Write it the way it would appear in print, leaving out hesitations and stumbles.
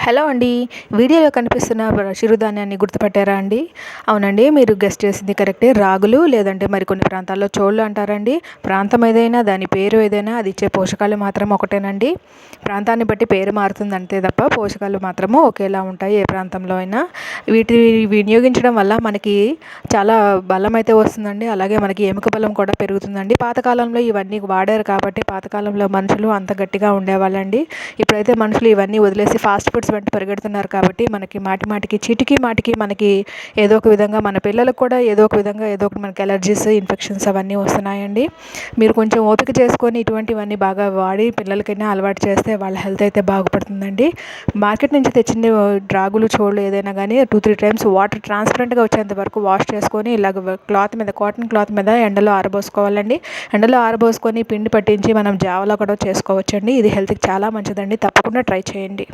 Hello అండి. వీడియోలో కనిపిస్తున్న చిరుధాన్యాన్ని గుర్తుపట్టారా అండి? అవునండి, మీరు గెస్ చేసింది కరెక్టే. రాగులు, లేదంటే మరికొన్ని ప్రాంతాల్లో చోళ్ళు అంటారండి. ప్రాంతం ఏదైనా, దాని పేరు ఏదైనా, అది ఇచ్చే పోషకాలు మాత్రం ఒకటేనండి. ప్రాంతాన్ని బట్టి పేరు మారుతుంది అంతే తప్ప పోషకాలు మాత్రము ఒకేలా ఉంటాయి ఏ ప్రాంతంలో అయినా. వీటిని వినియోగించడం వల్ల మనకి చాలా బలం అయితే వస్తుందండి. అలాగే మనకి ఎముక బలం కూడా పెరుగుతుందండి. పాతకాలంలో ఇవన్నీ వాడారు కాబట్టి పాతకాలంలో మనుషులు అంత గట్టిగా ఉండేవాళ్ళండి. ఇప్పుడైతే మనుషులు ఇవన్నీ వదిలేసి ఫాస్ట్ ఫుడ్స్ వెంట పరిగెడుతున్నారు కాబట్టి మనకి మాటి మాటికి చీటికి మాటికి మనకి ఏదో ఒక విధంగా, మన పిల్లలకు కూడా ఏదో ఒక విధంగా ఏదో ఒకటి మనకి ఎలర్జీస్, ఇన్ఫెక్షన్స్ అవన్నీ వస్తున్నాయండి. మీరు కొంచెం ఓపిక చేసుకొని ఇటువంటివన్నీ బాగా వాడి పిల్లలకైనా అలవాటు చేస్తే వాళ్ళ హెల్త్ అయితే బాగుపడుతుందండి. మార్కెట్ నుంచి తెచ్చిన రాగులు, చోళ్ళు ఏదైనా కానీ 2-3 టైమ్స్ వాటర్ ట్రాన్స్పరెంట్గా వచ్చేంత వరకు వాష్ చేసుకొని ఇలాగ క్లాత్ మీద, కాటన్ క్లాత్ మీద ఎండలో ఆరబోసుకోవాలండి. ఎండలో ఆరబోసుకొని పిండి పట్టించి మనం జావలా కూడా చేసుకోవచ్చండి. ఇది హెల్త్కి చాలా మంచిదండి. తప్పకుండా ట్రై చేయండి.